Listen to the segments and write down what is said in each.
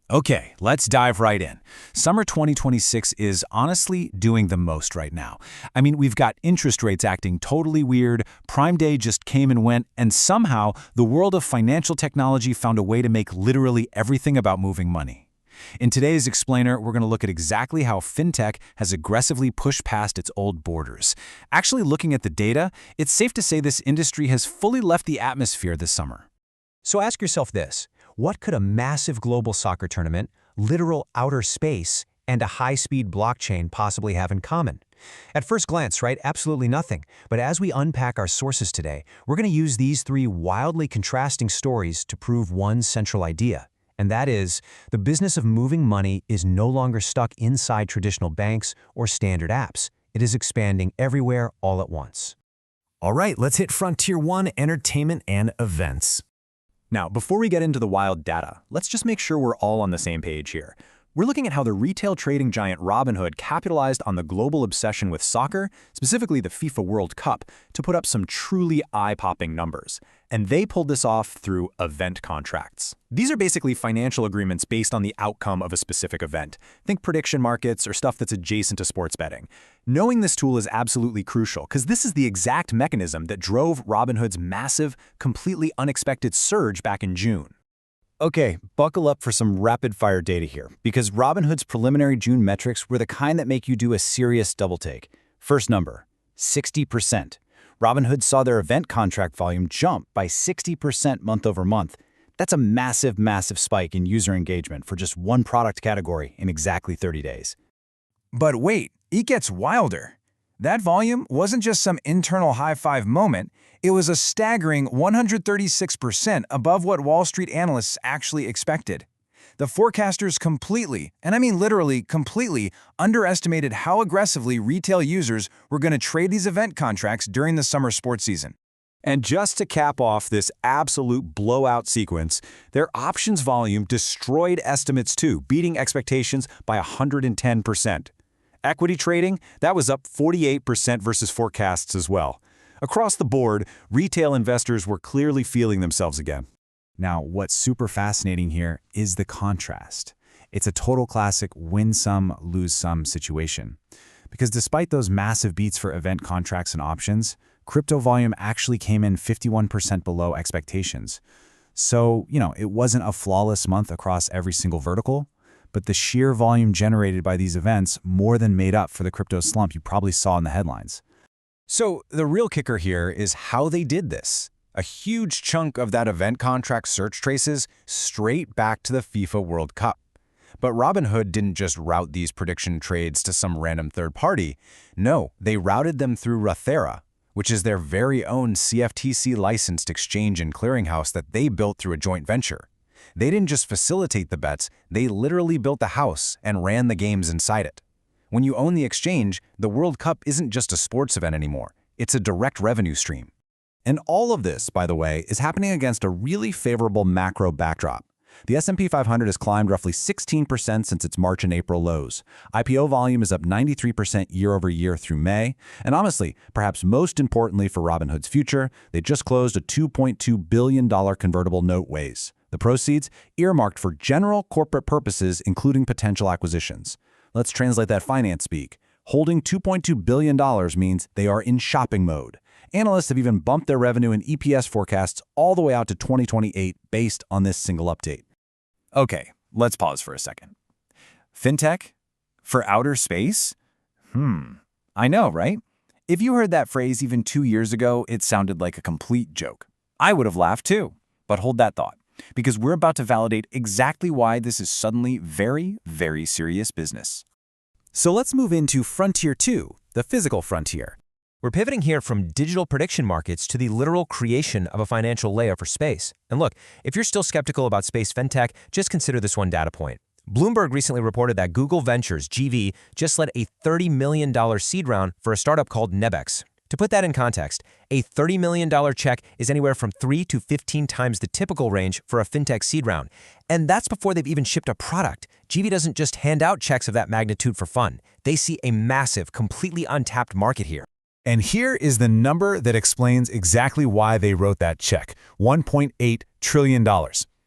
Okay, let's dive right in. Summer 2026 is honestly doing the most right now. I mean, we've got interest rates acting totally weird, Prime Day just came and went, and somehow the world of financial technology found a way to make literally everything about moving money. In today's Explainer, we're going to look at exactly how Fintech has aggressively pushed past its old borders. Actually, looking at the data, it's safe to say this industry has fully left the atmosphere this summer. So ask yourself this: what could a massive global soccer tournament, literal outer space, and a high-speed blockchain possibly have in common? At first glance, right, absolutely nothing. But as we unpack our sources today, we're going to use these three wildly contrasting stories to prove one central idea. And that is, the business of moving money is no longer stuck inside traditional banks or standard apps. It is expanding everywhere all at once. All right, let's hit Frontier 1, entertainment and events. Now, before we get into the wild data, let's just make sure we're all on the same page here. We're looking at how the retail trading giant Robinhood capitalized on the global obsession with soccer, specifically the FIFA World Cup, to put up some truly eye-popping numbers. And they pulled this off through event contracts. These are basically financial agreements based on the outcome of a specific event. Think prediction markets or stuff that's adjacent to sports betting. Knowing this tool is absolutely crucial because this is the exact mechanism that drove Robinhood's massive, completely unexpected surge back in June. Okay, buckle up for some rapid-fire data here, because Robinhood's preliminary June metrics were the kind that make you do a serious double-take. First number, 60%. Robinhood saw their event contract volume jump by 60% month over month. That's a massive, massive spike in user engagement for just one product category in exactly 30 days. But wait, it gets wilder. That volume wasn't just some internal high-five moment, it was a staggering 136% above what Wall Street analysts actually expected. The forecasters completely, and I mean literally completely, underestimated how aggressively retail users were going to trade these event contracts during the summer sports season. And just to cap off this absolute blowout sequence, their options volume destroyed estimates too, beating expectations by 110%. Equity trading, that was up 48% versus forecasts as well. Across the board, retail investors were clearly feeling themselves again. Now, what's super fascinating here is the contrast. It's a total classic win some, lose some situation. Because despite those massive beats for event contracts and options, crypto volume actually came in 51% below expectations. So, it wasn't a flawless month across every single vertical, but the sheer volume generated by these events more than made up for the crypto slump you probably saw in the headlines. So the real kicker here is how they did this. A huge chunk of that event contract search traces straight back to the FIFA World Cup. But Robinhood didn't just route these prediction trades to some random third party. No, they routed them through Rothera, which is their very own CFTC-licensed exchange and clearinghouse that they built through a joint venture. They didn't just facilitate the bets, they literally built the house and ran the games inside it. When you own the exchange, the World Cup isn't just a sports event anymore. It's a direct revenue stream. And all of this, by the way, is happening against a really favorable macro backdrop. The S&P 500 has climbed roughly 16% since its March and April lows. IPO volume is up 93% year over year through May. And honestly, perhaps most importantly for Robinhood's future, they just closed a $2.2 billion convertible note raise. The proceeds earmarked for general corporate purposes, including potential acquisitions. Let's translate that finance speak. Holding $2.2 billion means they are in shopping mode. Analysts have even bumped their revenue and EPS forecasts all the way out to 2028 based on this single update. Okay, let's pause for a second. Fintech? For outer space? I know, right? If you heard that phrase even 2 years ago, it sounded like a complete joke. I would have laughed too. But hold that thought, because we're about to validate exactly why this is suddenly very, very serious business. So let's move into Frontier 2, the physical frontier. We're pivoting here from digital prediction markets to the literal creation of a financial layer for space. And look, if you're still skeptical about space fintech, just consider this one data point. Bloomberg recently reported that Google Ventures, GV, just led a $30 million seed round for a startup called Nebex. To put that in context, a $30 million check is anywhere from 3 to 15 times the typical range for a fintech seed round. And that's before they've even shipped a product. GV doesn't just hand out checks of that magnitude for fun. They see a massive, completely untapped market here. And here is the number that explains exactly why they wrote that check, $1.8 trillion.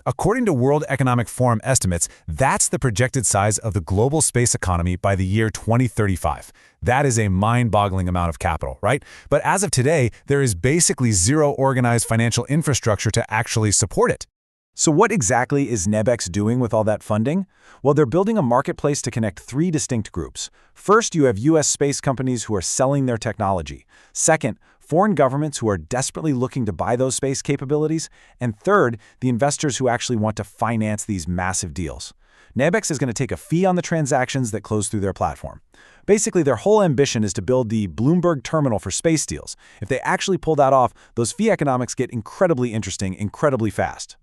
According to World Economic Forum estimates, that's the projected size of the global space economy by the year 2035. That is a mind-boggling amount of capital, right? But as of today, there is basically zero organized financial infrastructure to actually support it. So what exactly is Nebex doing with all that funding? Well, they're building a marketplace to connect three distinct groups. First, you have U.S. space companies who are selling their technology. Second, foreign governments who are desperately looking to buy those space capabilities. And third, the investors who actually want to finance these massive deals. Nebex is going to take a fee on the transactions that close through their platform. Basically, their whole ambition is to build the Bloomberg terminal for space deals. If they actually pull that off, those fee economics get incredibly interesting, incredibly fast.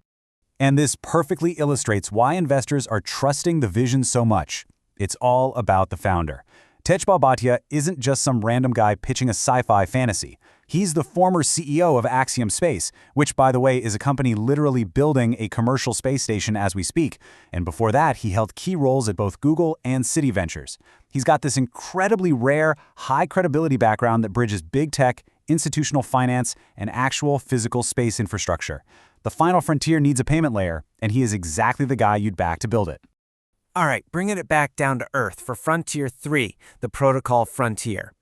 And this perfectly illustrates why investors are trusting the vision so much. It's all about the founder. Techbal Bhatia isn't just some random guy pitching a sci-fi fantasy. He's the former CEO of Axiom Space, which, by the way, is a company literally building a commercial space station as we speak. And before that, he held key roles at both Google and Citi Ventures. He's got this incredibly rare, high-credibility background that bridges big tech, institutional finance, and actual physical space infrastructure. The final frontier needs a payment layer, and he is exactly the guy you'd back to build it. All right, bringing it back down to earth for Frontier 3, the protocol frontier.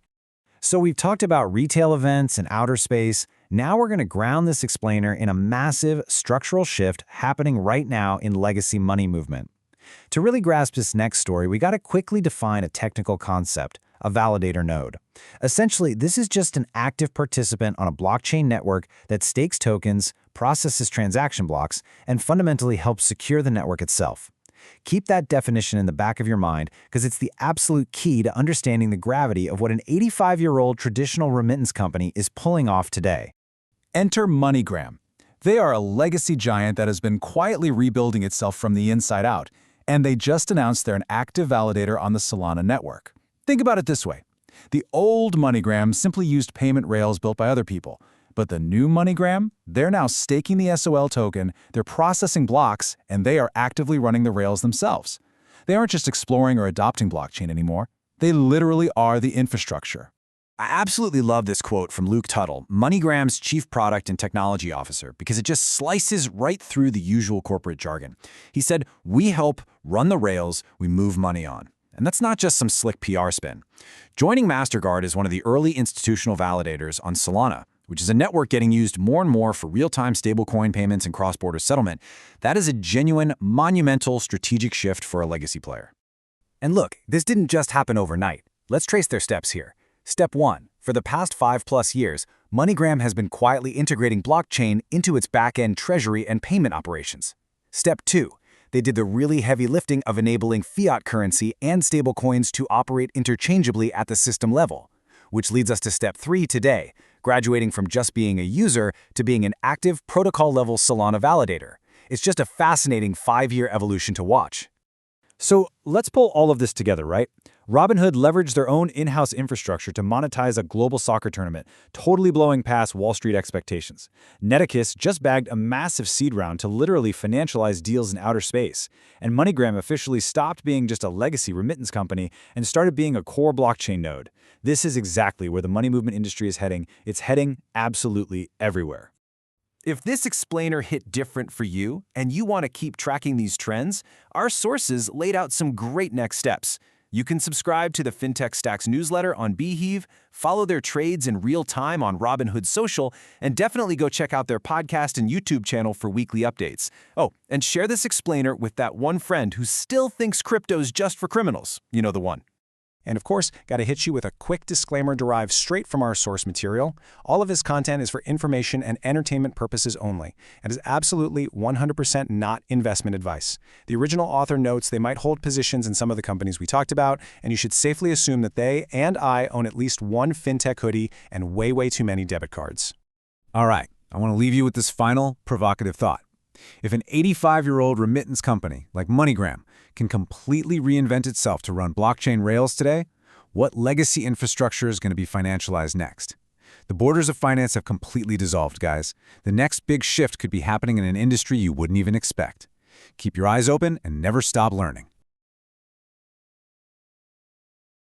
So we've talked about retail events and outer space. Now we're going to ground this explainer in a massive structural shift happening right now in legacy money movement. To really grasp this next story, we got to quickly define a technical concept, a validator node. Essentially, this is just an active participant on a blockchain network that stakes tokens, processes transaction blocks, and fundamentally helps secure the network itself. Keep that definition in the back of your mind because it's the absolute key to understanding the gravity of what an 85-year-old traditional remittance company is pulling off today. Enter MoneyGram. They are a legacy giant that has been quietly rebuilding itself from the inside out, and they just announced they're an active validator on the Solana network. Think about it this way. The old MoneyGram simply used payment rails built by other people. But the new MoneyGram, they're now staking the SOL token, they're processing blocks, and they are actively running the rails themselves. They aren't just exploring or adopting blockchain anymore. They literally are the infrastructure. I absolutely love this quote from Luke Tuttle, MoneyGram's Chief Product and Technology Officer, because it just slices right through the usual corporate jargon. He said, "We help run the rails we move money on." And that's not just some slick PR spin. Joining MasterCard is one of the early institutional validators on Solana, which is a network getting used more and more for real-time stablecoin payments and cross-border settlement. That is a genuine, monumental strategic shift for a legacy player. And look, this didn't just happen overnight. Let's trace their steps here. Step 1. For the past 5+ years, MoneyGram has been quietly integrating blockchain into its back-end treasury and payment operations. Step 2. They did the really heavy lifting of enabling fiat currency and stablecoins to operate interchangeably at the system level, which leads us to Step 3 today, graduating from just being a user to being an active protocol-level Solana validator. It's just a fascinating 5-year evolution to watch. So let's pull all of this together, right? Robinhood leveraged their own in-house infrastructure to monetize a global soccer tournament, totally blowing past Wall Street expectations. Nebex just bagged a massive seed round to literally financialize deals in outer space. And MoneyGram officially stopped being just a legacy remittance company and started being a core blockchain node. This is exactly where the money movement industry is heading. It's heading absolutely everywhere. If this explainer hit different for you and you want to keep tracking these trends, our sources laid out some great next steps. You can subscribe to the Fintech Stacks newsletter on Beehive, follow their trades in real time on Robinhood Social, and definitely go check out their podcast and YouTube channel for weekly updates. Oh, and share this explainer with that one friend who still thinks crypto's just for criminals. You know the one. And of course, got to hit you with a quick disclaimer derived straight from our source material. All of this content is for information and entertainment purposes only, and is absolutely 100% not investment advice. The original author notes they might hold positions in some of the companies we talked about, and you should safely assume that they and I own at least one fintech hoodie and way too many debit cards. All right, I want to leave you with this final provocative thought. If an 85-year-old remittance company like MoneyGram can completely reinvent itself to run blockchain rails today, what legacy infrastructure is going to be financialized next? The borders of finance have completely dissolved, guys. The next big shift could be happening in an industry you wouldn't even expect. Keep your eyes open and never stop learning.